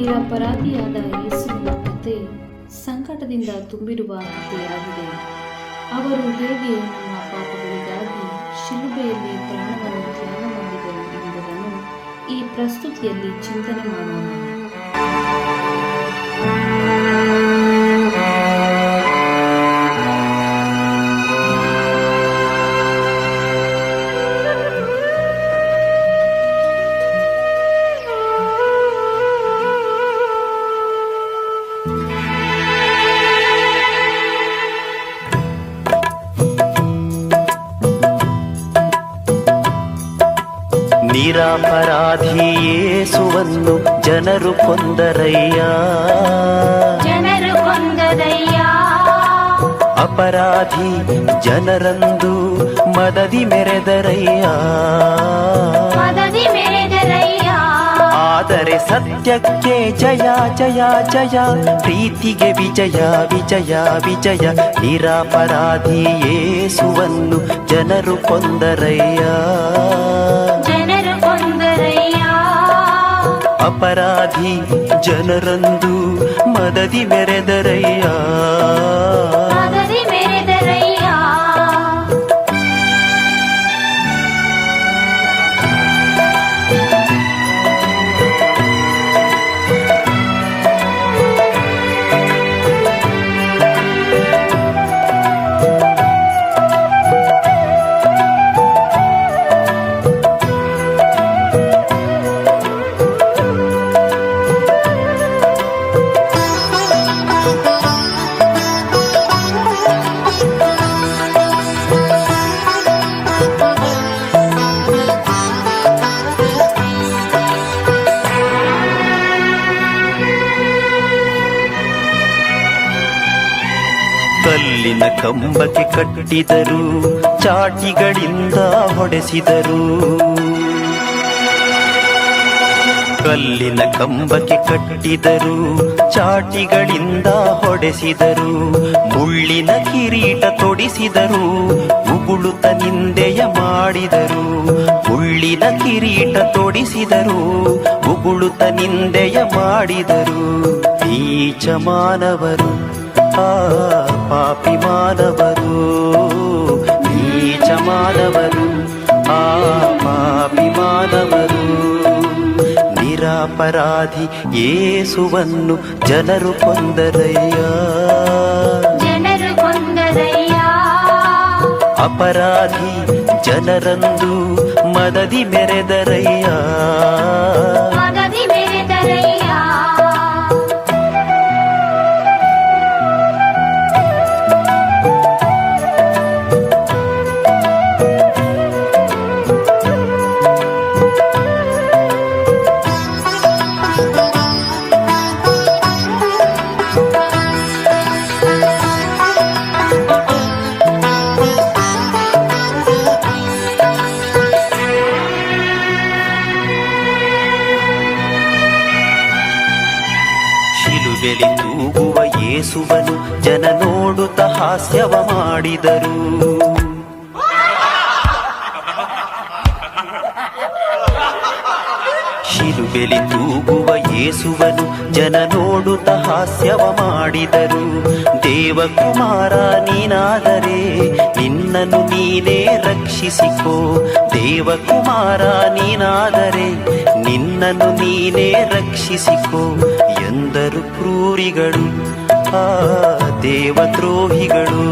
ನಿರಪರಾಧಿಯಾದ ಯೇಸುವಿನ ಕಥೆ ಸಂಕಟದಿಂದ ತುಂಬಿರುವ ಕಥೆಯಾಗಿದೆ. ಅವರು ಹೇಗೆ ನಮ್ಮ ಪಾಪಗಳಿಗಾಗಿ ಶಿಲುಬೆಯಲ್ಲಿ ಪ್ರಾಣವನ್ನು ತ್ಯಾಗ ಮಾಡಿದರು ಎಂಬುದನ್ನು ಈ ಪ್ರಸ್ತುತಿಯಲ್ಲಿ ಚಿಂತನೆ ಮಾಡೋಣ. ನಿರಪರಾಧಿ ಯೇಸುವನ್ನು ಜನರು ಕೊಂದರಯ್ಯ, ಅಪರಾಧಿ ಜನರಂದು ಮದದಿ ಮೆರೆದರಯ್ಯ. ಆದರೆ ಸತ್ಯಕ್ಕೆ ಜಯ ಜಯ ಜಯ, ಪ್ರೀತಿಗೆ ವಿಜಯ ವಿಜಯ ವಿಜಯ. ನಿರಪರಾಧಿ ಯೇಸುವನ್ನು ಜನರು ಕೊಂದರಯ್ಯ, ಅಪರಾಧಿ ಜನರಂದು ಮದದಿ ಮೆರೆದರಯ್ಯ. ಕಲ್ಲಿನ ಕಂಬಕ್ಕೆ ಕಟ್ಟಿದರು, ಚಾಟಿಗಳಿಂದ ಹೊಡೆಸಿದರು. ಕಲ್ಲಿನ ಕಂಬಕ್ಕೆ ಕಟ್ಟಿದರು, ಚಾಟಿಗಳಿಂದ ಹೊಡೆಸಿದರು. ಮುಳ್ಳಿನ ಕಿರೀಟ ತೊಡಿಸಿದರು, ಉಗುಳುತ್ತ ನಿಂದೆಯ ಮಾಡಿದರು. ಮುಳ್ಳಿನ ಕಿರೀಟ ತೊಡಿಸಿದರು, ಉಗುಳುತ್ತ ನಿಂದೆಯ ಮಾಡಿದರು. ನೀಚ ಮಾನವರು, ಪಾಪಿ ಮಾನವರು, ನೀಚ ಮಾನವರು, ಪಾಪಿ ಮಾನವರು. ನಿರಪರಾಧಿ ಯೇಸುವನ್ನು ಜನರು ಕೊಂದರಯ್ಯ, ಅಪರಾಧಿ ಜನರಂದು ಮದದಿ ಮೆರೆದರಯ್ಯ. ಶಿಲುಬೆಲಿ ತೂಗುವ ಯೇಸುವನು ಜನ ನೋಡುತ್ತ ಹಾಸ್ಯವ ಮಾಡಿದರು. ಶಿಲುಬೆಲಿ ತೂಗುವ ಯೇಸುವನು ಜನ ನೋಡುತ್ತ ಹಾಸ್ಯವ ಮಾಡಿದರು. ದೇವಕುಮಾರ ನೀನಾದರೆ ನಿನ್ನನ್ನು ನೀನೇ ರಕ್ಷಿಸಿಕೋ, ದೇವಕುಮಾರ ನೀನಾದರೆ ನಿನ್ನನ್ನು ನೀನೇ ರಕ್ಷಿಸಿಕೋ ಎಂದರು ಕ್ರೂರಿಗಳು, ದೇವದ್ರೋಹಿಗಳು.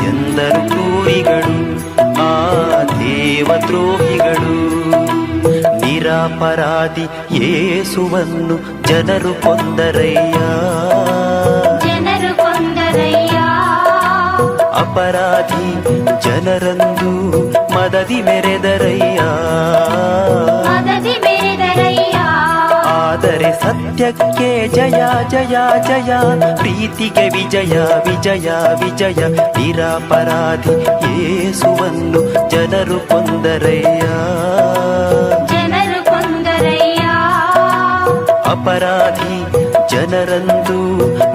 ಎಂದರು ಕ್ರೂರಿಗಳು, ದೇವದ್ರೋಹಿಗಳು. ನಿರಪರಾಧಿ ಯೇಸುವನ್ನು ಜನರು ಕೊಂದರಯ್ಯ, ಅಪರಾಧಿ ಜನರಂದು ಮದದಿ ಮೆರೆದರಯ್ಯ. ಆದರೆ ಸತ್ಯಕ್ಕೆ ಜಯ ಜಯ ಜಯ, ಪ್ರೀತಿಗೆ ವಿಜಯ ವಿಜಯ ವಿಜಯ. ನಿರಪರಾಧಿ ಯೇಸುವನ್ನು ಜನರು ಕೊಂದರಯ್ಯ, ಅಪರಾಧಿ ಜನರಂದು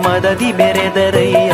ಮದದಿ ಮೆರೆದರಯ್ಯ.